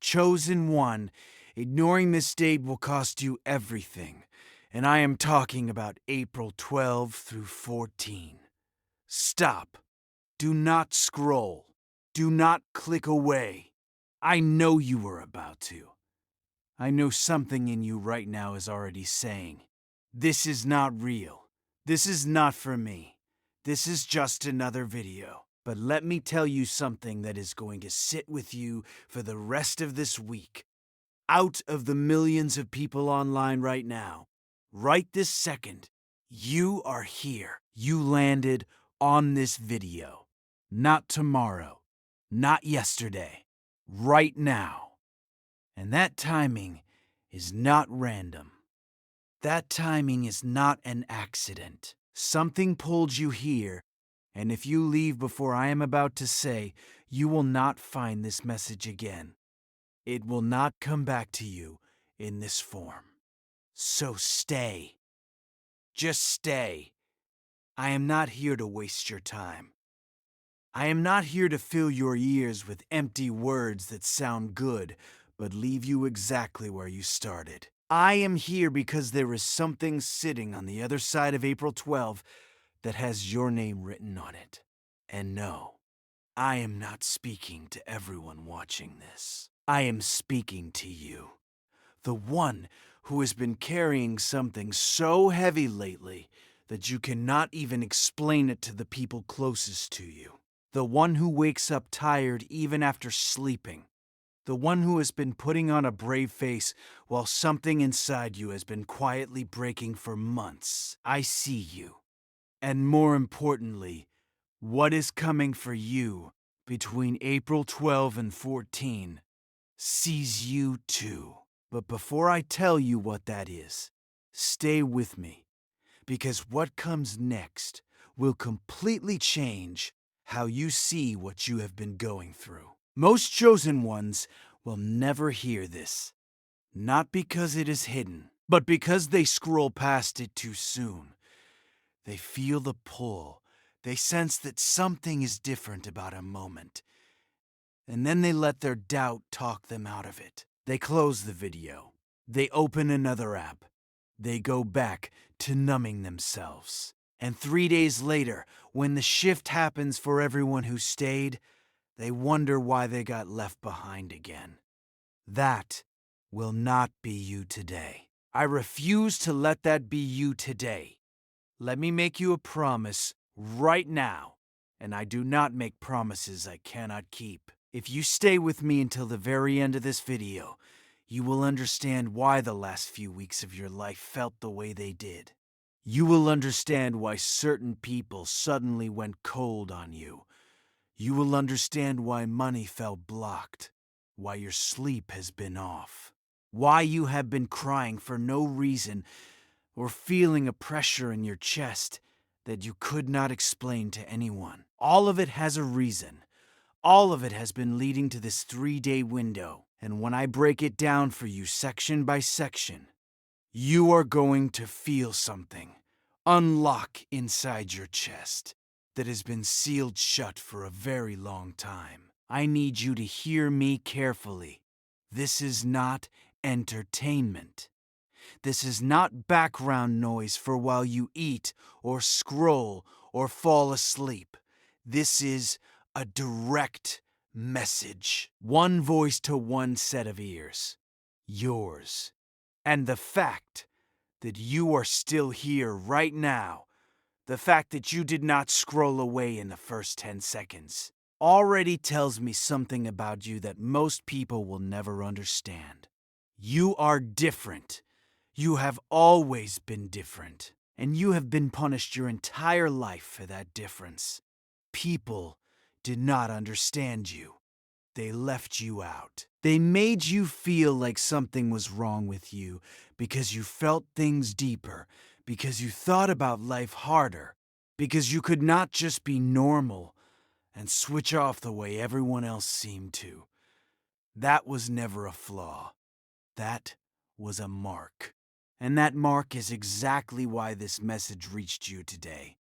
Chosen one, ignoring this date will cost you everything. And I am talking about April 12 through 14. Stop. Do not scroll. Do not click away. I know you were about to. I know something in you right now is already saying, this is not real. This is not for me. This is just another video. But let me tell you something that is going to sit with you for the rest of this week. Out of the millions of people online right now, right this second, you are here. You landed on this video. Not tomorrow. Not yesterday. Right now. And that timing is not random. That timing is not an accident. Something pulled you here, and if you leave before I am about to say, you will not find this message again. It will not come back to you in this form. So stay. Just stay. I am not here to waste your time. I am not here to fill your ears with empty words that sound good, but leave you exactly where you started. I am here because there is something sitting on the other side of April 12 that has your name written on it. And no, I am not speaking to everyone watching this. I am speaking to you, the one who has been carrying something so heavy lately that you cannot even explain it to the people closest to you. The one who wakes up tired even after sleeping. The one who has been putting on a brave face while something inside you has been quietly breaking for months. I see you. And more importantly, what is coming for you between April 12 and 14 sees you too. But before I tell you what that is, stay with me, because what comes next will completely change how you see what you have been going through. Most chosen ones will never hear this, not because it is hidden, but because they scroll past it too soon. They feel the pull. They sense that something is different about a moment. And then they let their doubt talk them out of it. They close the video. They open another app. They go back to numbing themselves. And 3 days later, when the shift happens for everyone who stayed, they wonder why they got left behind again. That will not be you today. I refuse to let that be you today. Let me make you a promise right now, and I do not make promises I cannot keep. If you stay with me until the very end of this video, you will understand why the last few weeks of your life felt the way they did. You will understand why certain people suddenly went cold on you. You will understand why money felt blocked, why your sleep has been off, why you have been crying for no reason or feeling a pressure in your chest that you could not explain to anyone. All of it has a reason. All of it has been leading to this 3-day window. And when I break it down for you section by section, you are going to feel something unlock inside your chest that has been sealed shut for a very long time. I need you to hear me carefully. This is not entertainment. This is not background noise for while you eat or scroll or fall asleep. This is a direct message. One voice to one set of ears. Yours. And the fact that you are still here right now, the fact that you did not scroll away in the first 10 seconds, already tells me something about you that most people will never understand. You are different. You have always been different, and you have been punished your entire life for that difference. People did not understand you. They left you out. They made you feel like something was wrong with you because you felt things deeper, because you thought about life harder, because you could not just be normal and switch off the way everyone else seemed to. That was never a flaw. That was a mark. And that mark is exactly why this message reached you today.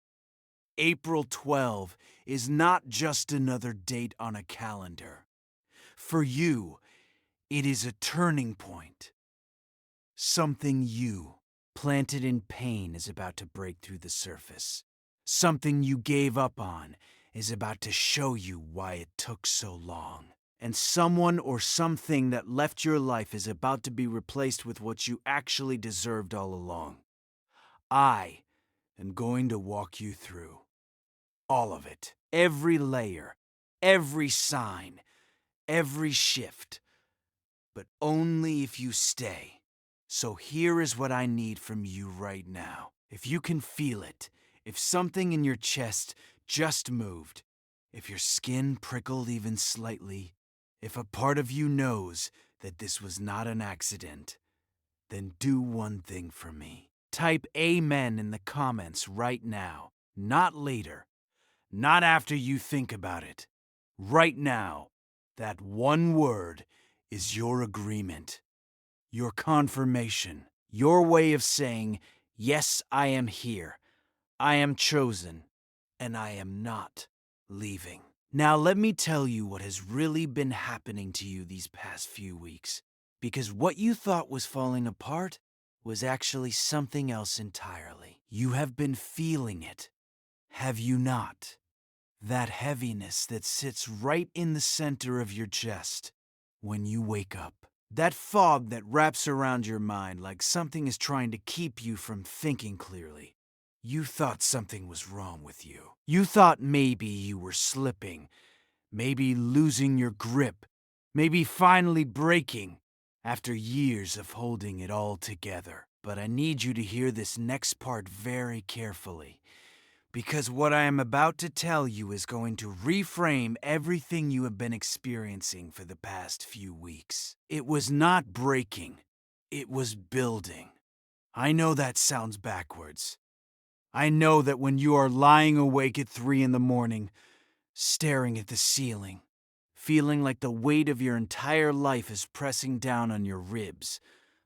April 12 is not just another date on a calendar. For you, It is a turning point. Something you, planted in pain, is about to break through the surface. Something you gave up on is about to show you why it took so long. And someone or something that left your life is about to be replaced with what you actually deserved all along. I am going to walk you through all of it. Every layer, every sign, every shift. But only if you stay. So here is what I need from you right now. If you can feel it, if something in your chest just moved, if your skin prickled even slightly, if a part of you knows that this was not an accident, then do one thing for me. Type Amen in the comments right now, not later, not after you think about it. Right now, that one word is your agreement, your confirmation, your way of saying, yes, I am here, I am chosen, and I am not leaving. Now let me tell you what has really been happening to you these past few weeks. Because what you thought was falling apart was actually something else entirely. You have been feeling it, have you not? That heaviness that sits right in the center of your chest when you wake up. That fog that wraps around your mind like something is trying to keep you from thinking clearly. You thought something was wrong with you. You thought maybe you were slipping, maybe losing your grip, maybe finally breaking after years of holding it all together. But I need you to hear this next part very carefully, because what I am about to tell you is going to reframe everything you have been experiencing for the past few weeks. It was not breaking, it was building. I know that sounds backwards. I know that when you are lying awake at 3 in the morning, staring at the ceiling, feeling like the weight of your entire life is pressing down on your ribs,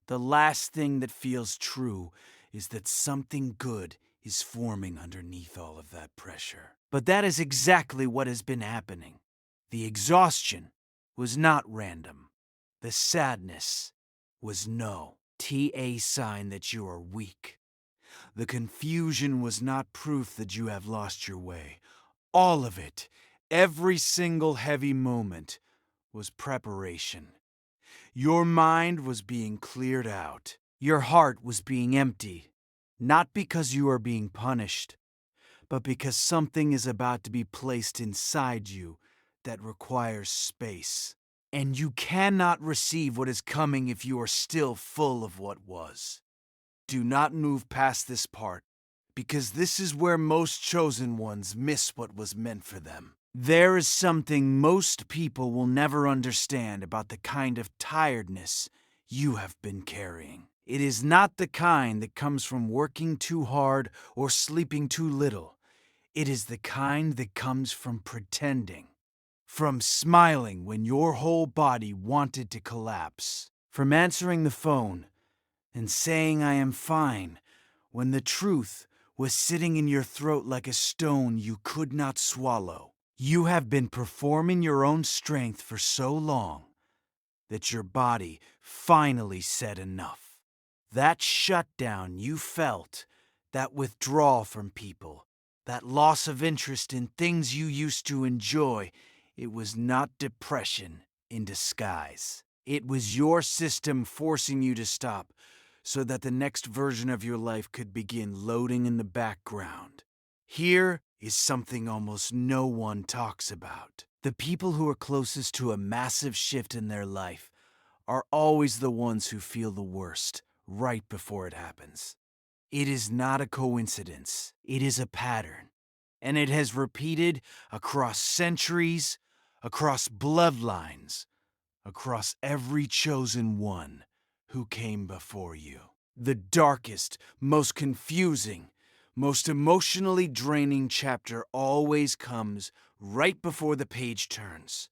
the last thing that feels true is that something good is forming underneath all of that pressure. But that is exactly what has been happening. The exhaustion was not random. The sadness was no TA sign that you are weak. The confusion was not proof that you have lost your way. All of it, every single heavy moment, was preparation. Your mind was being cleared out. Your heart was being emptied. Not because you are being punished, but because something is about to be placed inside you that requires space. And you cannot receive what is coming if you are still full of what was. Do not move past this part, because this is where most chosen ones miss what was meant for them. There is something most people will never understand about the kind of tiredness you have been carrying. It is not the kind that comes from working too hard or sleeping too little. It is the kind that comes from pretending. From smiling when your whole body wanted to collapse. From answering the phone and saying I am fine when the truth was sitting in your throat like a stone you could not swallow. You have been performing your own strength for so long that your body finally said enough. That shutdown you felt, that withdrawal from people, that loss of interest in things you used to enjoy, it was not depression in disguise. It was your system forcing you to stop so that the next version of your life could begin loading in the background. Here is something almost no one talks about. The people who are closest to a massive shift in their life are always the ones who feel the worst right before it happens. It is not a coincidence. It is a pattern. And it has repeated across centuries, across bloodlines, across every chosen one who came before you. The darkest, most confusing, most emotionally draining chapter always comes right before the page turns.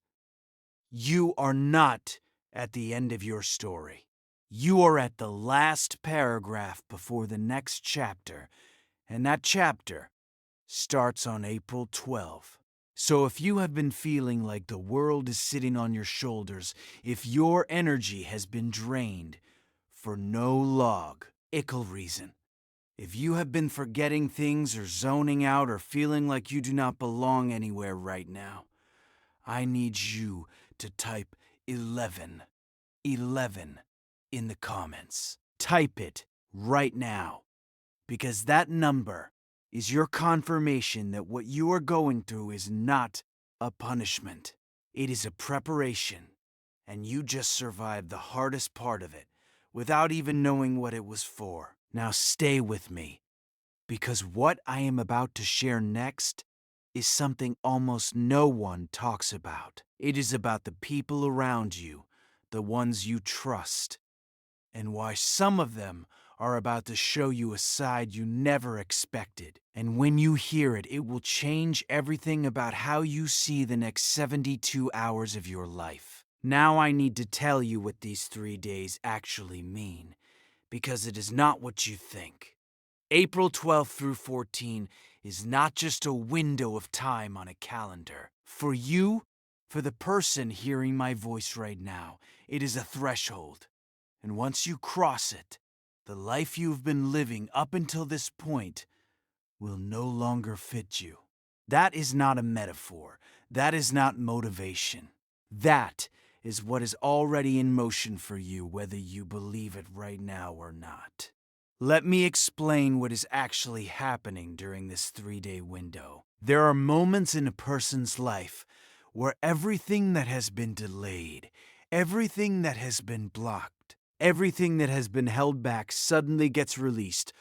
You are not at the end of your story. You are at the last paragraph before the next chapter, and that chapter starts on April 12. So if you have been feeling like the world is sitting on your shoulders, if your energy has been drained for no logical reason, if you have been forgetting things or zoning out or feeling like you do not belong anywhere right now, I need you to type 11 11 in the comments. Type it right now, because that number is your confirmation that what you are going through is not a punishment. It is a preparation, and you just survived the hardest part of it without even knowing what it was for. Now stay with me, because what I am about to share next is something almost no one talks about. It is about the people around you, the ones you trust, and why some of them are about to show you a side you never expected. And when you hear it, it will change everything about how you see the next 72 hours of your life. Now I need to tell you what these 3 days actually mean, because it is not what you think. April 12th through 14 is not just a window of time on a calendar. For you, for the person hearing my voice right now, it is a threshold. And once you cross it, the life you've been living up until this point will no longer fit you. That is not a metaphor. That is not motivation. That is what is already in motion for you, whether you believe it right now or not. Let me explain what is actually happening during this 3-day window. There are moments in a person's life where everything that has been delayed, everything that has been blocked, everything that has been held back suddenly gets released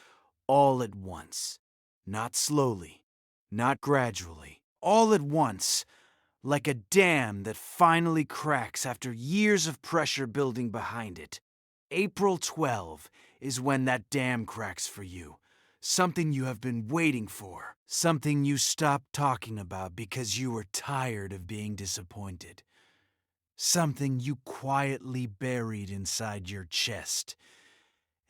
all at once. Not slowly, not gradually, all at once, like a dam that finally cracks after years of pressure building behind it. April 12 is when that dam cracks for you. Something you have been waiting for. Something you stopped talking about because you were tired of being disappointed. Something you quietly buried inside your chest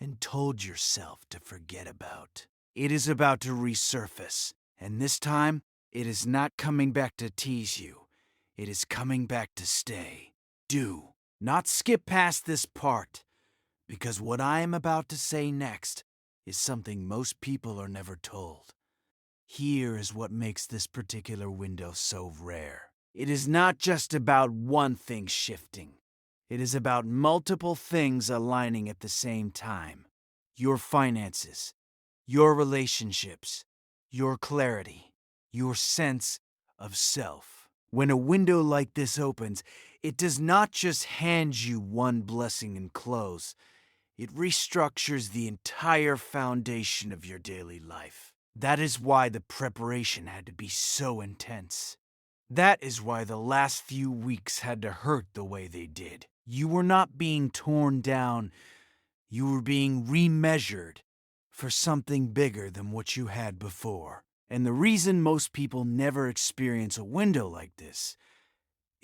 and told yourself to forget about. It is about to resurface, and this time, it is not coming back to tease you. It is coming back to stay. Do not skip past this part, because what I am about to say next is something most people are never told. Here is what makes this particular window so rare. It is not just about one thing shifting. It is about multiple things aligning at the same time. Your finances, your relationships, your clarity, your sense of self. When a window like this opens, it does not just hand you one blessing and close. It restructures the entire foundation of your daily life. That is why the preparation had to be so intense. That is why the last few weeks had to hurt the way they did. You were not being torn down, you were being remeasured for something bigger than what you had before. And the reason most people never experience a window like this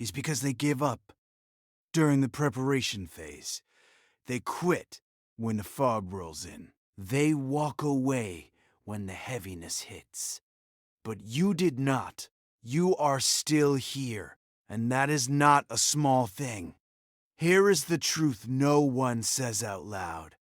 is because they give up during the preparation phase. They quit when the fog rolls in. They walk away when the heaviness hits. But you did not. You are still here, and that is not a small thing. Here is the truth no one says out loud.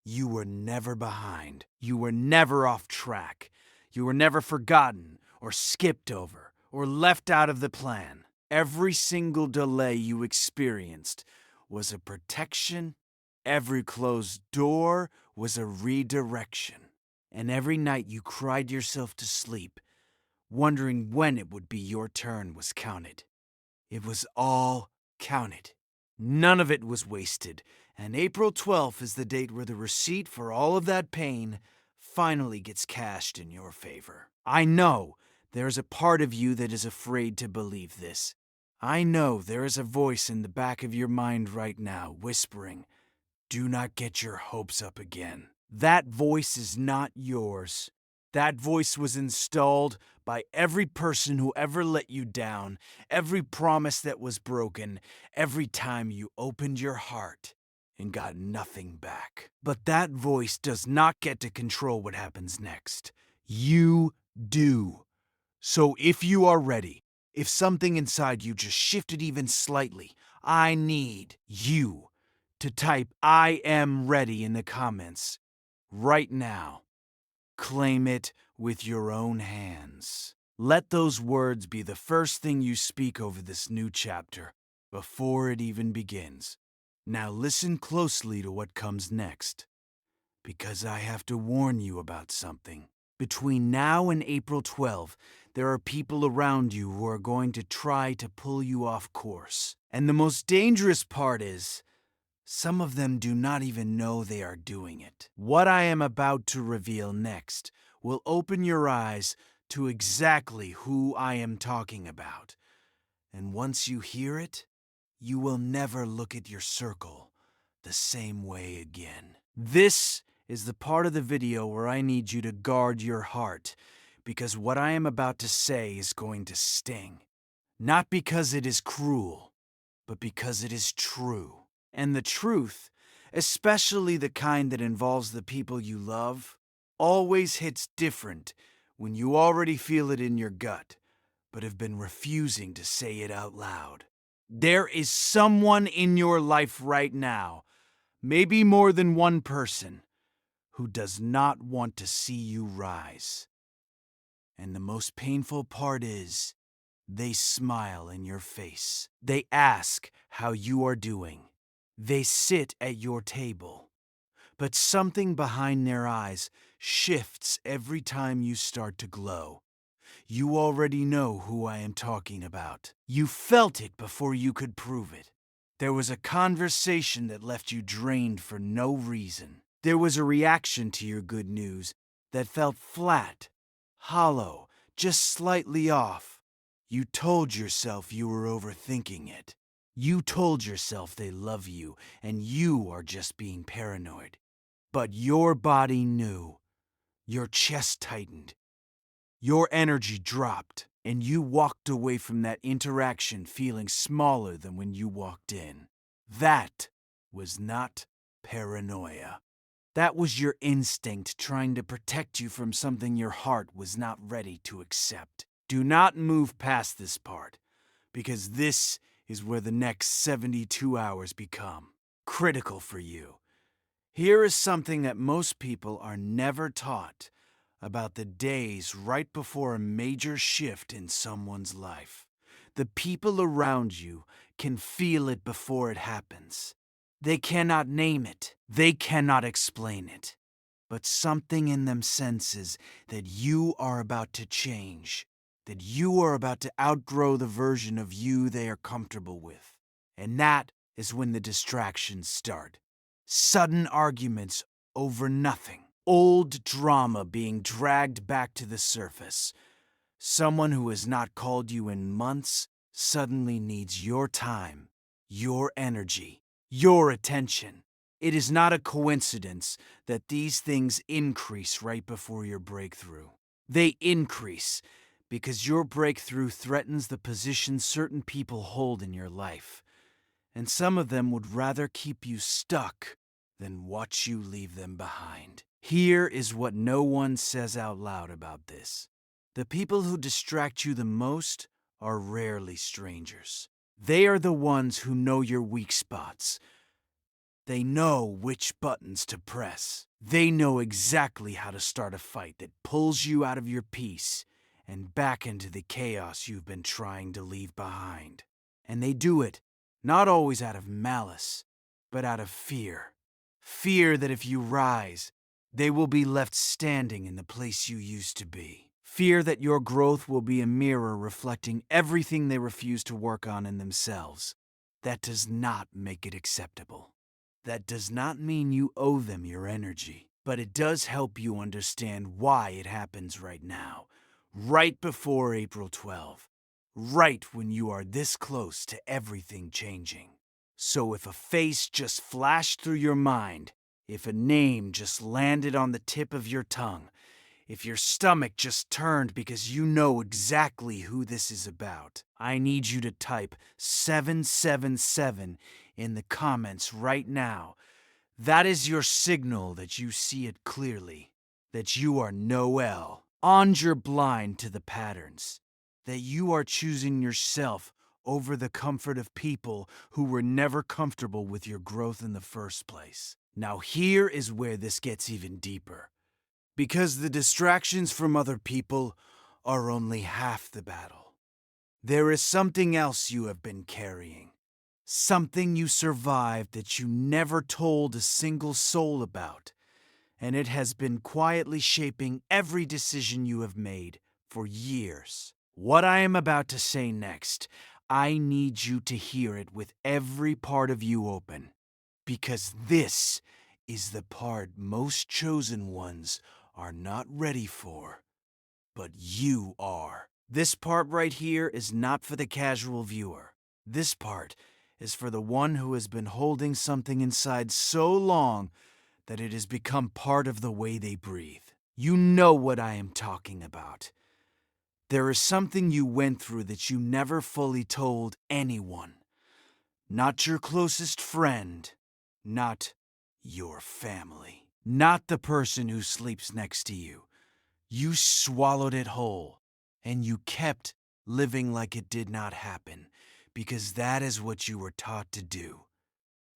You were never behind. You were never off track. You were never forgotten or skipped over or left out of the plan. Every single delay you experienced was a protection. Every closed door was a redirection. And every night you cried yourself to sleep, wondering when it would be your turn was counted. It was all counted. None of it was wasted, and April 12th is the date where the receipt for all of that pain finally gets cashed in your favor. I know there is a part of you that is afraid to believe this. I know there is a voice in the back of your mind right now whispering, "Do not get your hopes up again." That voice is not yours. That voice was installed by every person who ever let you down, every promise that was broken, every time you opened your heart and got nothing back. But that voice does not get to control what happens next. You do. So if you are ready, If something inside you just shifted even slightly, I need you to type "I am ready" in the comments right now. Claim it with your own hands. Let those words be the first thing you speak over this new chapter before it even begins. Now listen closely to what comes next, because I have to warn you about something. Between now and April 12, there are people around you who are going to try to pull you off course. And the most dangerous part is, some of them do not even know they are doing it. What I am about to reveal next will open your eyes to exactly who I am talking about. And once you hear it, you will never look at your circle the same way again. This is the part of the video where I need you to guard your heart, because what I am about to say is going to sting. Not because it is cruel, but because it is true. And the truth, especially the kind that involves the people you love, always hits different when you already feel it in your gut, but have been refusing to say it out loud. There is someone in your life right now, maybe more than one person, who does not want to see you rise. And the most painful part is, they smile in your face. They ask how you are doing. They sit at your table. But something behind their eyes shifts every time you start to glow. You already know who I am talking about. You felt it before you could prove it. There was a conversation that left you drained for no reason. There was a reaction to your good news that felt flat, hollow, just slightly off. You told yourself you were overthinking it. You told yourself they love you and you are just being paranoid. But your body knew. Your chest tightened. Your energy dropped, and you walked away from that interaction feeling smaller than when you walked in. That was not paranoia. That was your instinct trying to protect you from something your heart was not ready to accept. Do not move past this part, because this is where the next 72 hours become critical for you. Here is something that most people are never taught about the days right before a major shift in someone's life. The people around you can feel it before it happens. They cannot name it. They cannot explain it. But something in them senses that you are about to change, that you are about to outgrow the version of you they are comfortable with. And that is when the distractions start. Sudden arguments over nothing. Old drama being dragged back to the surface. Someone who has not called you in months suddenly needs your time, your energy, your attention. It is not a coincidence that these things increase right before your breakthrough. They increase because your breakthrough threatens the position certain people hold in your life. And some of them would rather keep you stuck than watch you leave them behind. Here is what no one says out loud about this. The people who distract you the most are rarely strangers. They are the ones who know your weak spots. They know which buttons to press. They know exactly how to start a fight that pulls you out of your peace and back into the chaos you've been trying to leave behind. And they do it not always out of malice, but out of fear. Fear that if you rise, they will be left standing in the place you used to be. Fear that your growth will be a mirror reflecting everything they refuse to work on in themselves. That does not make it acceptable. That does not mean you owe them your energy, but it does help you understand why it happens right now, right before April 12, right when you are this close to everything changing. So if a face just flashed through your mind, if a name just landed on the tip of your tongue, if your stomach just turned because you know exactly who this is about, I need you to type 777 in the comments right now. That is your signal that you see it clearly, that you are Noel. You're blind to the patterns. that you are choosing yourself over the comfort of people who were never comfortable with your growth in the first place. Now, here is where this gets even deeper. Because the distractions from other people are only half the battle. There is something else you have been carrying. Something you survived that you never told a single soul about. And it has been quietly shaping every decision you have made for years. What I am about to say next, I need you to hear it with every part of you open. Because this is the part most chosen ones are not ready for. But you are. This part right here is not for the casual viewer. This part is for the one who has been holding something inside so long that it has become part of the way they breathe. You know what I am talking about. There is something you went through that you never fully told anyone. Not your closest friend. Not your family. Not the person who sleeps next to you. You swallowed it whole, and you kept living like it did not happen, because that is what you were taught to do.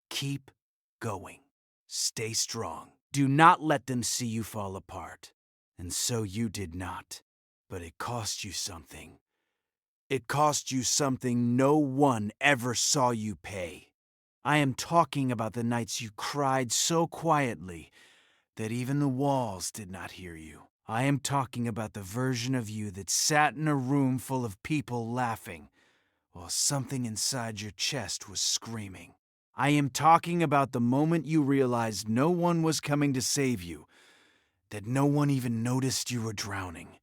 Keep going. Stay strong. Do not let them see you fall apart. And so you did not. But it cost you something. It cost you something no one ever saw you pay. I am talking about the nights you cried so quietly that even the walls did not hear you. I am talking about the version of you that sat in a room full of people laughing, while something inside your chest was screaming. I am talking about the moment you realized no one was coming to save you, that no one even noticed you were drowning.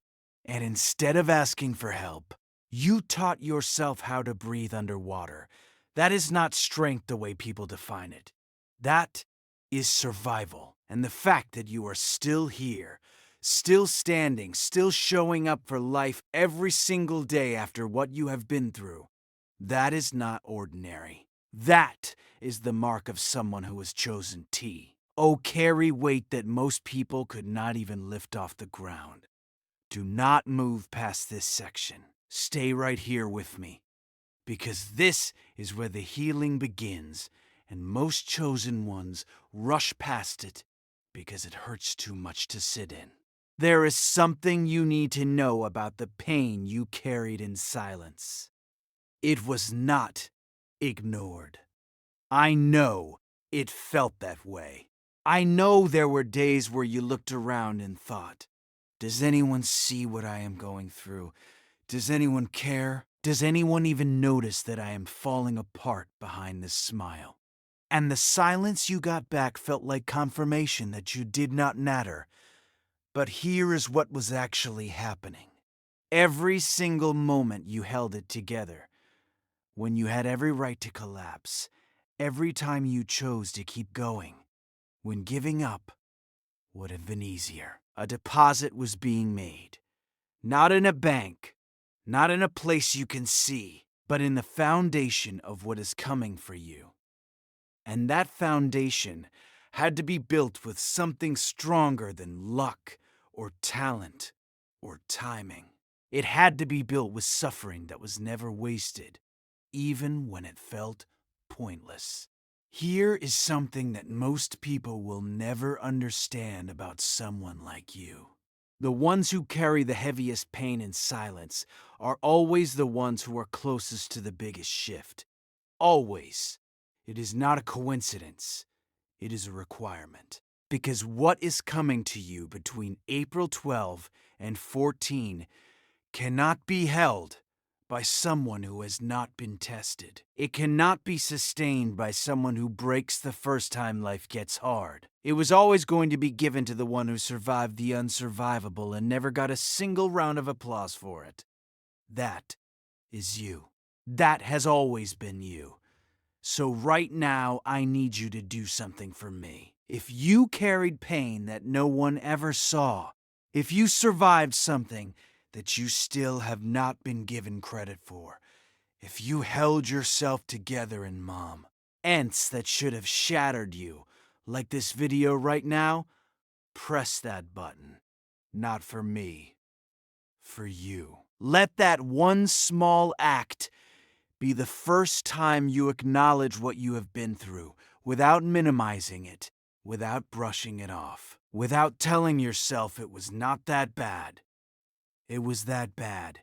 And instead of asking for help, you taught yourself how to breathe underwater. That is not strength the way people define it. That is survival. And the fact that you are still here, still standing, still showing up for life every single day after what you have been through, that is not ordinary. That is the mark of someone who has chosen T. Oh, carry weight that most people could not even lift off the ground. Do not move past this section. Stay right here with me. Because this is where the healing begins, and most chosen ones rush past it because it hurts too much to sit in. There is something you need to know about the pain you carried in silence. It was not ignored. I know it felt that way. I know there were days where you looked around and thought, does anyone see what I am going through? Does anyone care? Does anyone even notice that I am falling apart behind this smile? And the silence you got back felt like confirmation that you did not matter. But here is what was actually happening. Every single moment you held it together, when you had every right to collapse, every time you chose to keep going, when giving up would have been easier. A deposit was being made. Not in a bank, not in a place you can see, but in the foundation of what is coming for you. And that foundation had to be built with something stronger than luck or talent or timing. It had to be built with suffering that was never wasted, even when it felt pointless. Here is something that most people will never understand about someone like you. The ones who carry the heaviest pain in silence are always the ones who are closest to the biggest shift. Always. It is not a coincidence. It is a requirement. Because what is coming to you between April 12 and 14 cannot be held by someone who has not been tested. It cannot be sustained by someone who breaks the first time life gets hard. It was always going to be given to the one who survived the unsurvivable and never got a single round of applause for it. That is you. That has always been you. So right now, I need you to do something for me. If you carried pain that no one ever saw, if you survived something that you still have not been given credit for, if you held yourself together in mom, ants that should have shattered you, like this video right now, press that button. Not for me, for you. Let that one small act be the first time you acknowledge what you have been through, without minimizing it, without brushing it off, without telling yourself it was not that bad. It was that bad,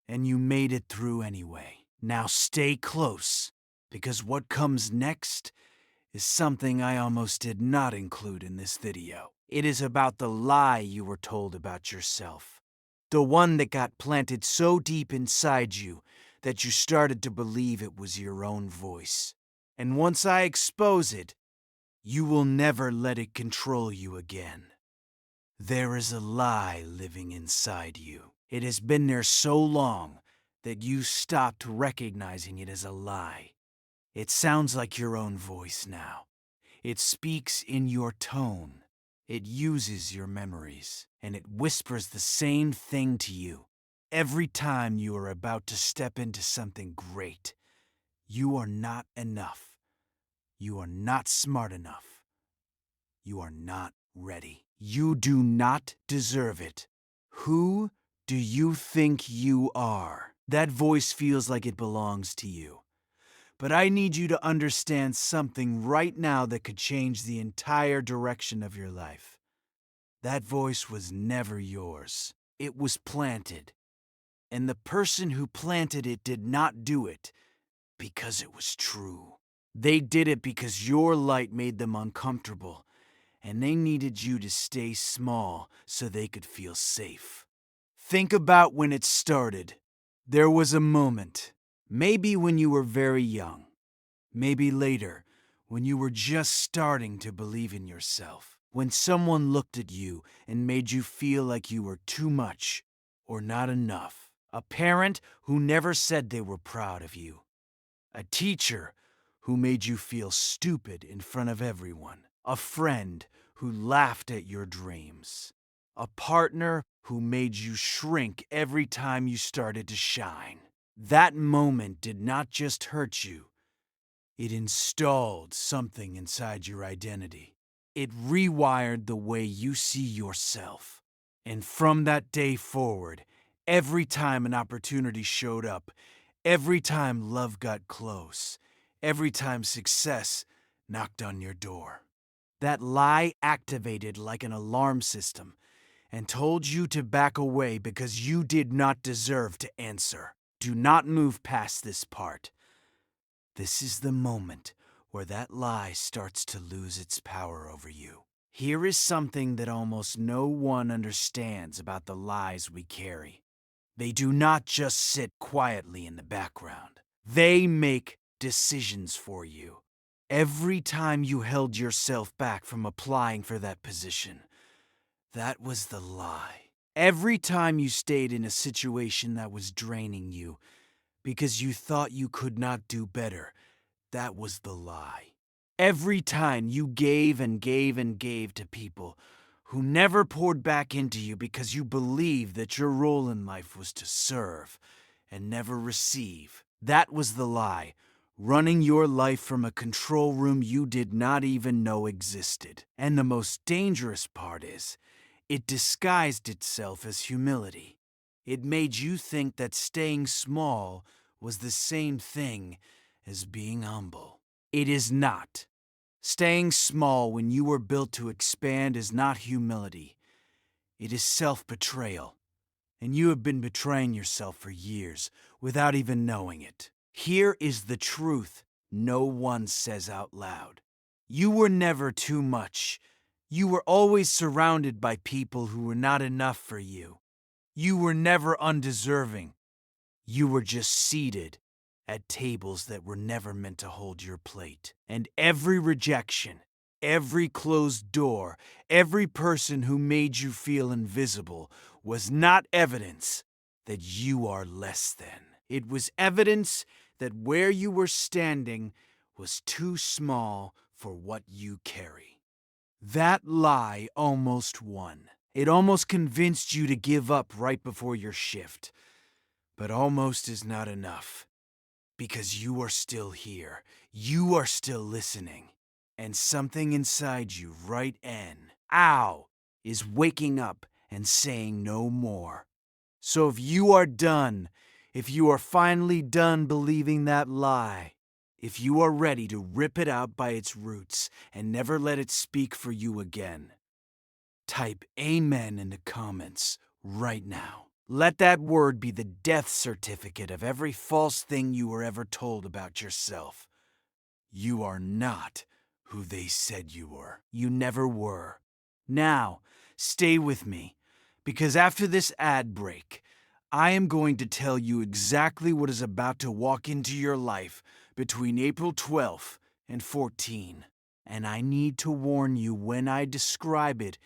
and you made it through anyway. Now stay close, because what comes next is something I almost did not include in this video. It is about the lie you were told about yourself. The one that got planted so deep inside you that you started to believe it was your own voice. And once I expose it, you will never let it control you again. There is a lie living inside you. It has been there so long that you stopped recognizing it as a lie. It sounds like your own voice now. It speaks in your tone. It uses your memories, and it whispers the same thing to you every time you are about to step into something great. You are not enough. You are not smart enough. You are not ready. You do not deserve it. Who do you think you are? That voice feels like it belongs to you. But I need you to understand something right now that could change the entire direction of your life. That voice was never yours. It was planted. And the person who planted it did not do it because it was true. They did it because your light made them uncomfortable, and they needed you to stay small so they could feel safe. Think about when it started. There was a moment, maybe when you were very young, maybe later, when you were just starting to believe in yourself, when someone looked at you and made you feel like you were too much or not enough. A parent who never said they were proud of you. A teacher who made you feel stupid in front of everyone. A friend who laughed at your dreams. A partner who made you shrink every time you started to shine. That moment did not just hurt you. It installed something inside your identity. It rewired the way you see yourself. And from that day forward, every time an opportunity showed up, every time love got close, every time success knocked on your door, that lie activated like an alarm system and told you to back away because you did not deserve to answer. Do not move past this part. This is the moment where that lie starts to lose its power over you. Here is something that almost no one understands about the lies we carry. They do not just sit quietly in the background. They make decisions for you. Every time you held yourself back from applying for that position, that was the lie. Every time you stayed in a situation that was draining you because you thought you could not do better, that was the lie. Every time you gave and gave and gave to people who never poured back into you because you believed that your role in life was to serve and never receive, that was the lie, running your life from a control room you did not even know existed. And the most dangerous part is, it disguised itself as humility. It made you think that staying small was the same thing as being humble. It is not. Staying small when you were built to expand is not humility. It is self-betrayal. And you have been betraying yourself for years without even knowing it. Here is the truth no one says out loud. You were never too much. You were always surrounded by people who were not enough for you. You were never undeserving. You were just seated at tables that were never meant to hold your plate. And every rejection, every closed door, every person who made you feel invisible was not evidence that you are less than. It was evidence that where you were standing was too small for what you carry. That lie almost won. It almost convinced you to give up right before your shift. But almost is not enough. Because you are still here. You are still listening. And something inside you right now is waking up and saying no more. So if you are done, if you are finally done believing that lie, if you are ready to rip it out by its roots and never let it speak for you again, type Amen in the comments right now. Let that word be the death certificate of every false thing you were ever told about yourself. You are not who they said you were. You never were. Now, stay with me, because after this ad break, I am going to tell you exactly what is about to walk into your life between April 12th and 14. And I need to warn you, when I describe it,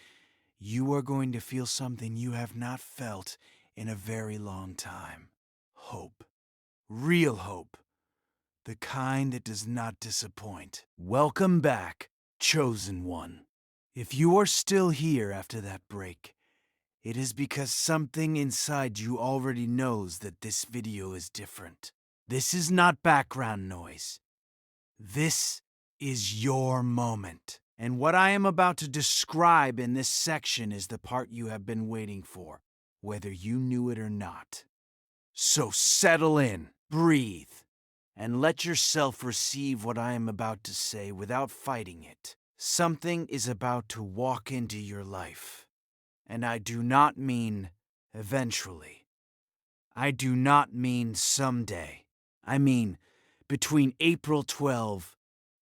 you are going to feel something you have not felt in a very long time. Hope. Real hope. The kind that does not disappoint. Welcome back, Chosen One. If you are still here after that break, it is because something inside you already knows that this video is different. This is not background noise. This is your moment. And what I am about to describe in this section is the part you have been waiting for, whether you knew it or not. So settle in, breathe, and let yourself receive what I am about to say without fighting it. Something is about to walk into your life. And I do not mean eventually. I do not mean someday. I mean between April 12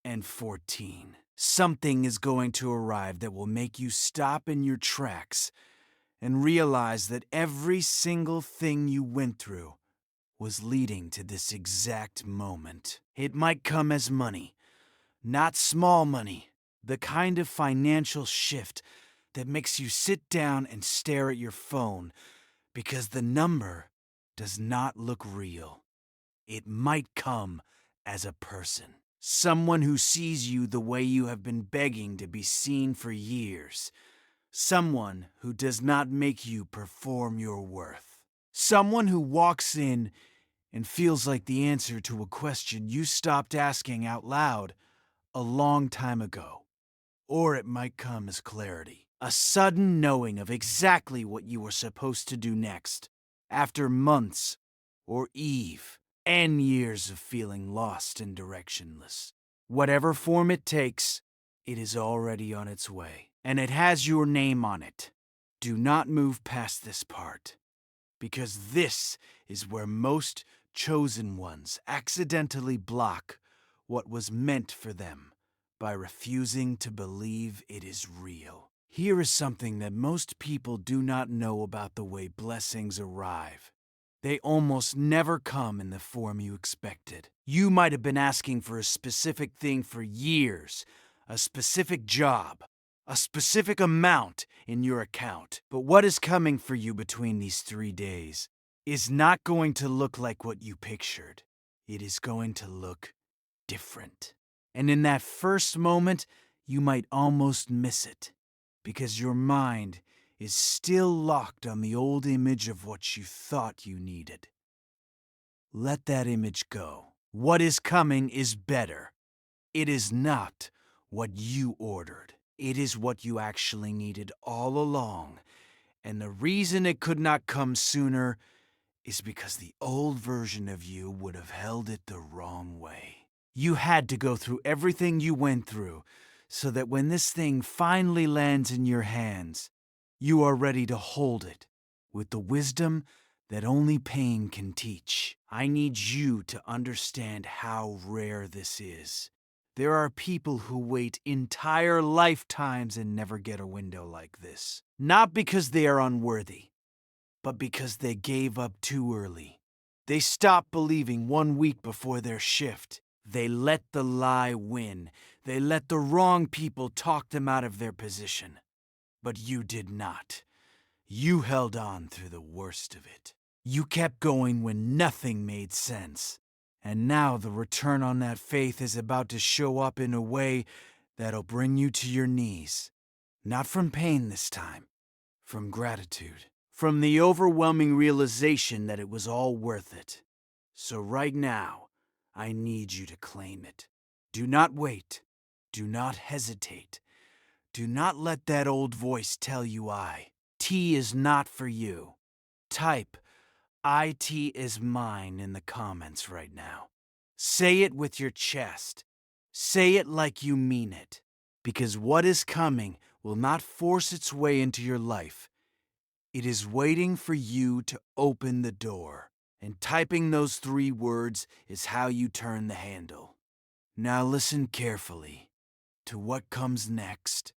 and 14. Something is going to arrive that will make you stop in your tracks and realize that every single thing you went through was leading to this exact moment. It might come as money, not small money, the kind of financial shift that makes you sit down and stare at your phone because the number does not look real. It might come as a person. Someone who sees you the way you have been begging to be seen for years. Someone who does not make you perform your worth. Someone who walks in and feels like the answer to a question you stopped asking out loud a long time ago. Or it might come as clarity. A sudden knowing of exactly what you were supposed to do next, after months, or and years of feeling lost and directionless. Whatever form it takes, it is already on its way, and it has your name on it. Do not move past this part, because this is where most chosen ones accidentally block what was meant for them by refusing to believe it is real. Here is something that most people do not know about the way blessings arrive. They almost never come in the form you expected. You might have been asking for a specific thing for years, a specific job, a specific amount in your account. But what is coming for you between these 3 days is not going to look like what you pictured. It is going to look different. And in that first moment, you might almost miss it, because your mind is still locked on the old image of what you thought you needed. Let that image go. What is coming is better. It is not what you ordered. It is what you actually needed all along. And the reason it could not come sooner is because the old version of you would have held it the wrong way. You had to go through everything you went through so that when this thing finally lands in your hands, you are ready to hold it with the wisdom that only pain can teach. I need you to understand how rare this is. There are people who wait entire lifetimes and never get a window like this. Not because they are unworthy, but because they gave up too early. They stopped believing 1 week before their shift. They let the lie win. They let the wrong people talk them out of their position. But you did not. You held on through the worst of it. You kept going when nothing made sense. And now the return on that faith is about to show up in a way that'll bring you to your knees. Not from pain this time, from gratitude. From the overwhelming realization that it was all worth it. So right now, I need you to claim it. Do not wait. Do not hesitate. Do not let that old voice tell you T is not for you. Type IT is mine in the comments right now. Say it with your chest. Say it like you mean it. Because what is coming will not force its way into your life. It is waiting for you to open the door. And typing those 3 words is how you turn the handle. Now listen carefully to what comes next,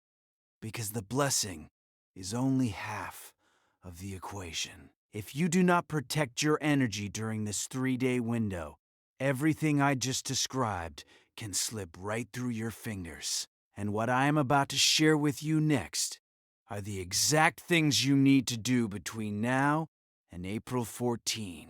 because the blessing is only half of the equation. If you do not protect your energy during this 3-day window, everything I just described can slip right through your fingers. And what I am about to share with you next are the exact things you need to do between now and April 14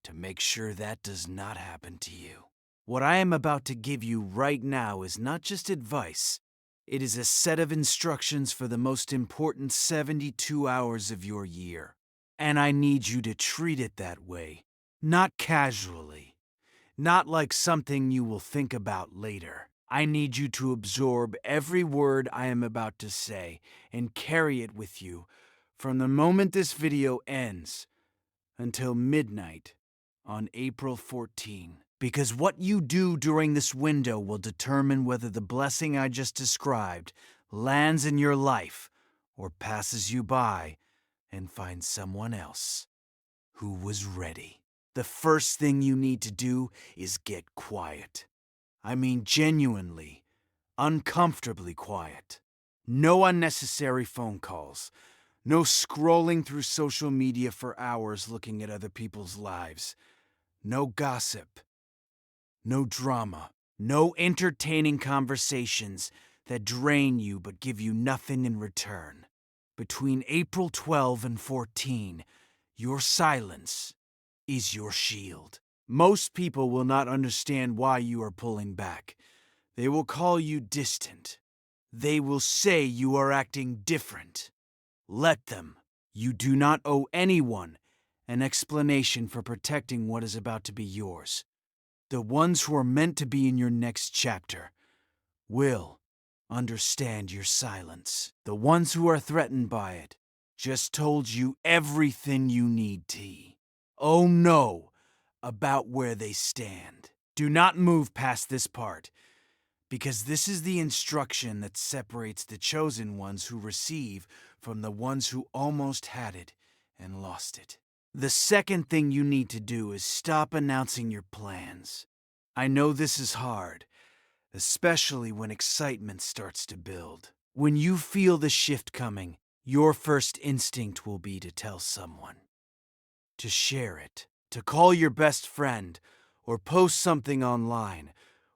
to make sure that does not happen to you. What I am about to give you right now is not just advice. It is a set of instructions for the most important 72 hours of your year. And I need you to treat it that way, not casually, not like something you will think about later. I need you to absorb every word I am about to say and carry it with you from the moment this video ends until midnight on April 14. Because what you do during this window will determine whether the blessing I just described lands in your life or passes you by and finds someone else who was ready. The first thing you need to do is get quiet. I mean genuinely, uncomfortably quiet. No unnecessary phone calls. No scrolling through social media for hours looking at other people's lives. No gossip. No drama. No entertaining conversations that drain you but give you nothing in return. Between April 12 and 14, your silence is your shield. Most people will not understand why you are pulling back. They will call you distant. They will say you are acting different. Let them. You do not owe anyone an explanation for protecting what is about to be yours. The ones who are meant to be in your next chapter will understand your silence. The ones who are threatened by it just told you everything you need to. Oh no, about where they stand. Do not move past this part, because this is the instruction that separates the chosen ones who receive from the ones who almost had it and lost it. The second thing you need to do is stop announcing your plans. I know this is hard, especially when excitement starts to build. When you feel the shift coming, your first instinct will be to tell someone, to share it, to call your best friend, or post something online,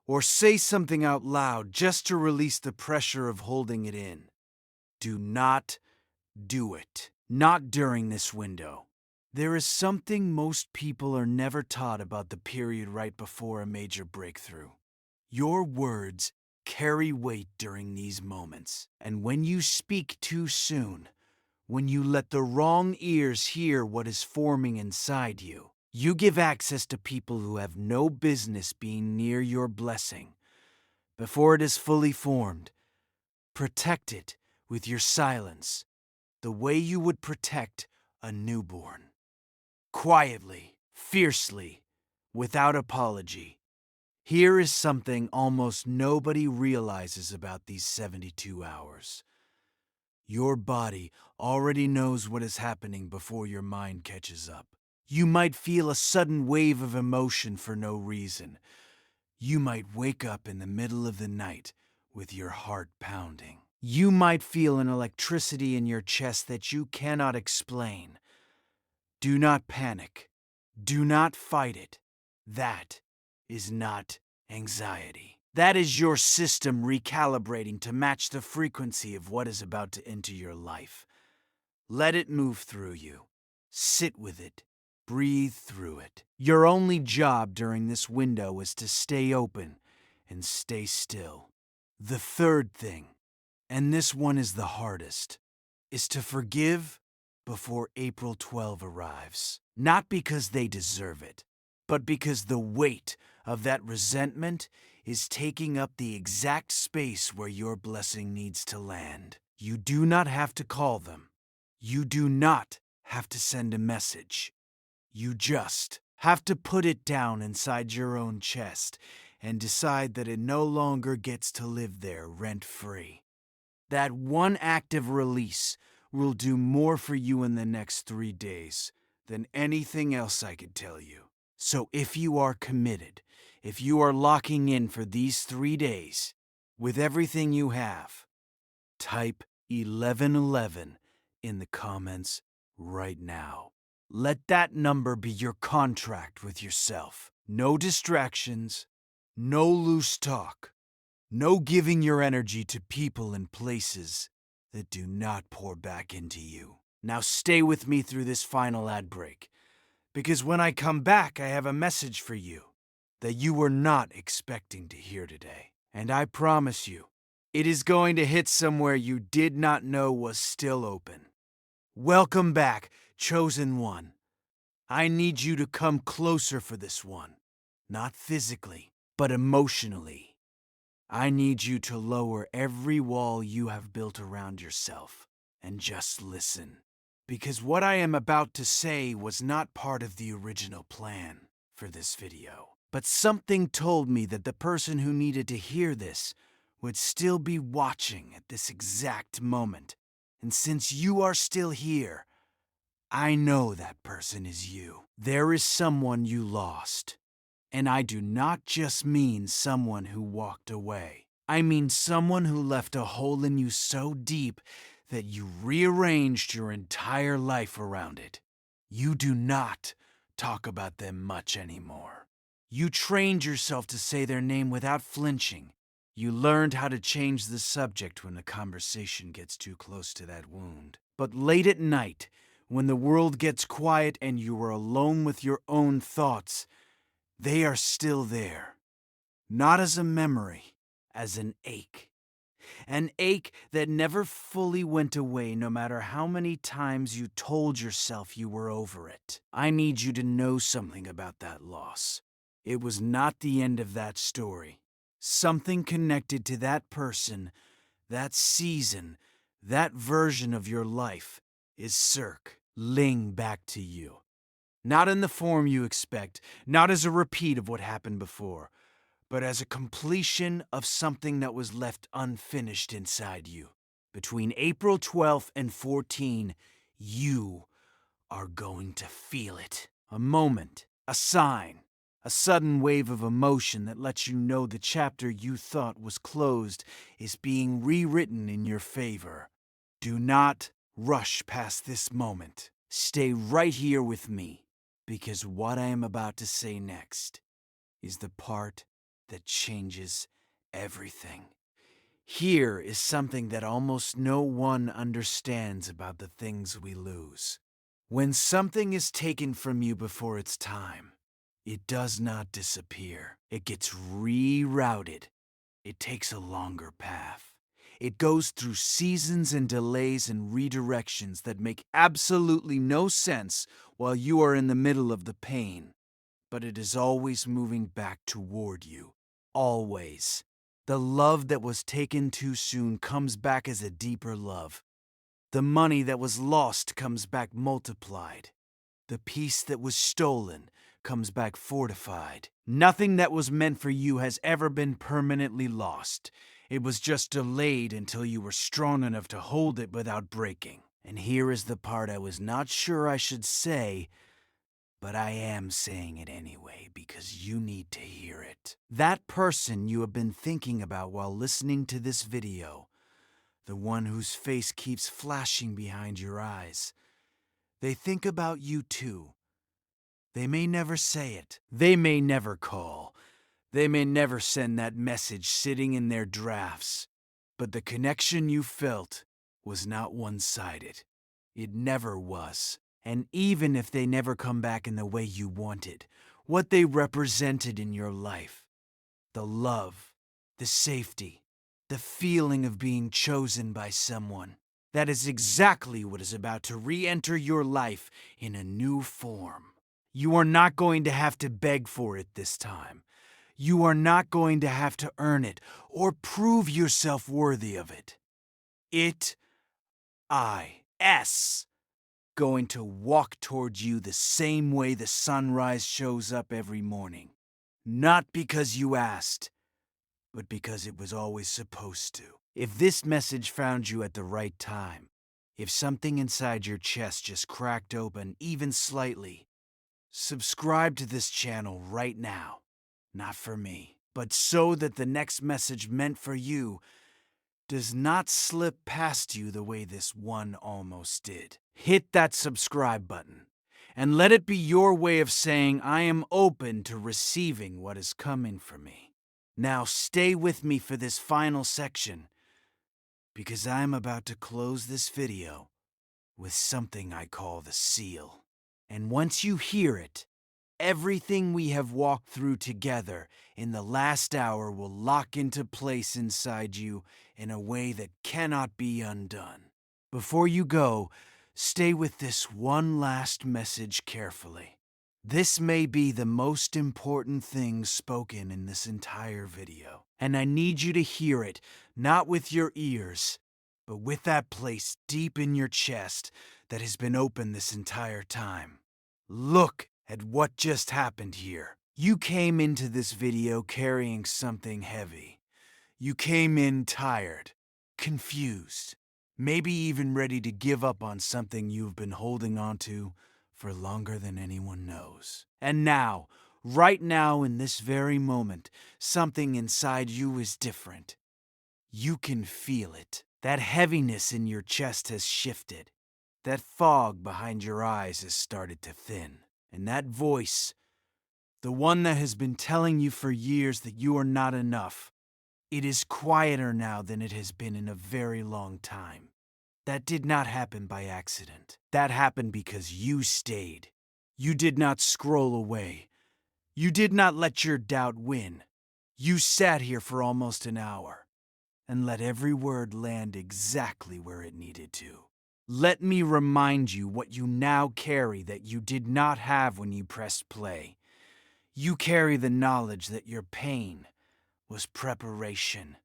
or say something out loud just to release the pressure of holding it in. Do not do it. Not during this window. There is something most people are never taught about the period right before a major breakthrough. Your words carry weight during these moments, and when you speak too soon, when you let the wrong ears hear what is forming inside you, you give access to people who have no business being near your blessing. Before it is fully formed, protect it with your silence, the way you would protect a newborn. Quietly, fiercely, without apology. Here is something almost nobody realizes about these 72 hours. Your body already knows what is happening before your mind catches up. You might feel a sudden wave of emotion for no reason. You might wake up in the middle of the night with your heart pounding. You might feel an electricity in your chest that you cannot explain. Do not panic. Do not fight it. That is not anxiety. That is your system recalibrating to match the frequency of what is about to enter your life. Let it move through you. Sit with it. Breathe through it. Your only job during this window is to stay open and stay still. The third thing, and this one is the hardest, is to forgive before April 12 arrives. Not because they deserve it, but because the weight of that resentment is taking up the exact space where your blessing needs to land. You do not have to call them. You do not have to send a message. You just have to put it down inside your own chest and decide that it no longer gets to live there rent-free. That one act of release will do more for you in the next 3 days than anything else I could tell you. So if you are committed, if you are locking in for these 3 days, with everything you have, type 1111 in the comments right now. Let that number be your contract with yourself. No distractions, no loose talk, no giving your energy to people and places that do not pour back into you. Now stay with me through this final ad break, because when I come back, I have a message for you that you were not expecting to hear today. And I promise you, it is going to hit somewhere you did not know was still open. Welcome back, Chosen One. I need you to come closer for this one. Not physically, but emotionally. I need you to lower every wall you have built around yourself and just listen. Because what I am about to say was not part of the original plan for this video. But something told me that the person who needed to hear this would still be watching at this exact moment. And since you are still here, I know that person is you. There is someone you lost. And I do not just mean someone who walked away. I mean someone who left a hole in you so deep that you rearranged your entire life around it. You do not talk about them much anymore. You trained yourself to say their name without flinching. You learned how to change the subject when the conversation gets too close to that wound. But late at night, when the world gets quiet and you are alone with your own thoughts, they are still there. Not as a memory, as an ache. An ache that never fully went away no matter how many times you told yourself you were over it. I need you to know something about that loss. It was not the end of that story. Something connected to that person, that season, that version of your life is circling back to you. Not in the form you expect, not as a repeat of what happened before, but as a completion of something that was left unfinished inside you. Between April 12th and 14, you are going to feel it. A moment, a sign, a sudden wave of emotion that lets you know the chapter you thought was closed is being rewritten in your favor. Do not rush past this moment. Stay right here with me, because what I am about to say next is the part that changes everything. Here is something that almost no one understands about the things we lose. When something is taken from you before its time, it does not disappear. It gets rerouted. It takes a longer path. It goes through seasons and delays and redirections that make absolutely no sense while you are in the middle of the pain. But it is always moving back toward you. Always. The love that was taken too soon comes back as a deeper love. The money that was lost comes back multiplied. The peace that was stolen comes back fortified. Nothing that was meant for you has ever been permanently lost. It was just delayed until you were strong enough to hold it without breaking. And here is the part I was not sure I should say, but I am saying it anyway because you need to hear it. That person you have been thinking about while listening to this video, the one whose face keeps flashing behind your eyes, they think about you too. They may never say it. They may never call. They may never send that message sitting in their drafts. But the connection you felt was not one-sided. It never was. And even if they never come back in the way you wanted, what they represented in your life, the love, the safety, the feeling of being chosen by someone, that is exactly what is about to re-enter your life in a new form. You are not going to have to beg for it this time. You are not going to have to earn it or prove yourself worthy of it. I-S going to walk towards you the same way the sunrise shows up every morning. Not because you asked, but because it was always supposed to. If this message found you at the right time, if something inside your chest just cracked open even slightly, subscribe to this channel right now. Not for me, but so that the next message meant for you does not slip past you the way this one almost did. Hit that subscribe button, and let it be your way of saying I am open to receiving what is coming for me. Now stay with me for this final section, because I am about to close this video with something I call the seal. And once you hear it, everything we have walked through together in the last hour will lock into place inside you in a way that cannot be undone. Before you go, stay with this one last message carefully. This may be the most important thing spoken in this entire video, and I need you to hear it, not with your ears, but with that place deep in your chest that has been open this entire time. Look at what just happened here. You came into this video carrying something heavy. You came in tired, confused, maybe even ready to give up on something you've been holding on to for longer than anyone knows. And now, right now in this very moment, something inside you is different. You can feel it. That heaviness in your chest has shifted. That fog behind your eyes has started to thin. And that voice, the one that has been telling you for years that you are not enough, it is quieter now than it has been in a very long time. That did not happen by accident. That happened because you stayed. You did not scroll away. You did not let your doubt win. You sat here for almost an hour and let every word land exactly where it needed to. Let me remind you what you now carry that you did not have when you pressed play. You carry the knowledge that your pain was preparation,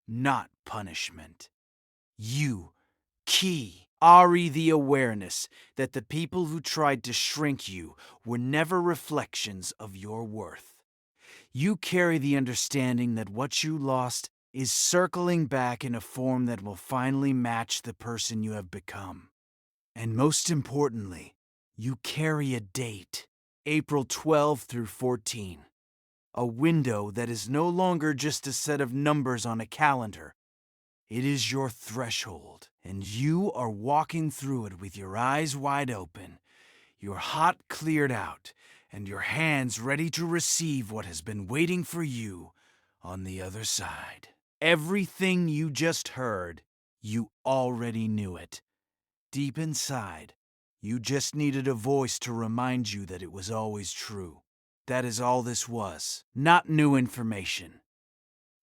not punishment. You, Key, Ari, the awareness that the people who tried to shrink you were never reflections of your worth. You carry the understanding that what you lost is circling back in a form that will finally match the person you have become. And most importantly, you carry a date, April 12 through 14. A window that is no longer just a set of numbers on a calendar. It is your threshold, and you are walking through it with your eyes wide open, your heart cleared out, and your hands ready to receive what has been waiting for you on the other side. Everything you just heard, you already knew it. Deep inside, you just needed a voice to remind you that it was always true. That is all this was. Not new information.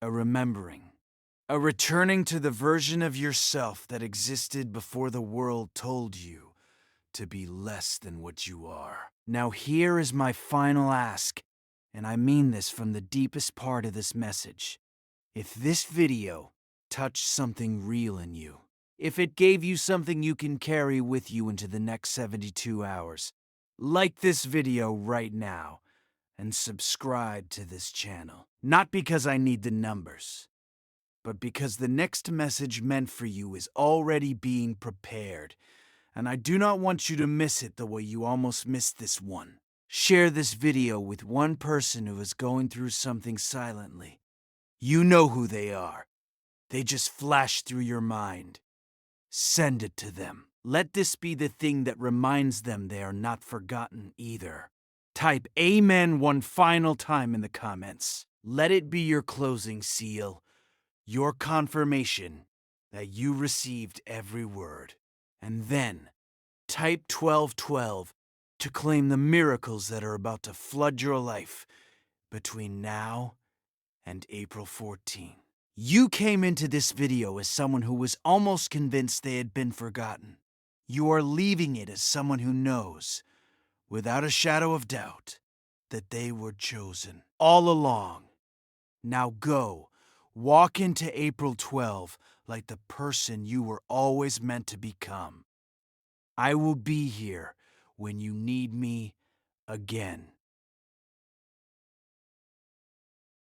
A remembering. A returning to the version of yourself that existed before the world told you to be less than what you are. Now here is my final ask, and I mean this from the deepest part of this message. If this video touched something real in you, if it gave you something you can carry with you into the next 72 hours, like this video right now and subscribe to this channel. Not because I need the numbers, but because the next message meant for you is already being prepared, and I do not want you to miss it the way you almost missed this one. Share this video with one person who is going through something silently. You know who they are. They just flash through your mind. Send it to them. Let this be the thing that reminds them they are not forgotten either. Type Amen one final time in the comments. Let it be your closing seal, your confirmation that you received every word. And then type 1212 to claim the miracles that are about to flood your life between now and April 14. You came into this video as someone who was almost convinced they had been forgotten. You are leaving it as someone who knows, without a shadow of doubt, that they were chosen all along. Now go, walk into April 12 like the person you were always meant to become. I will be here when you need me again.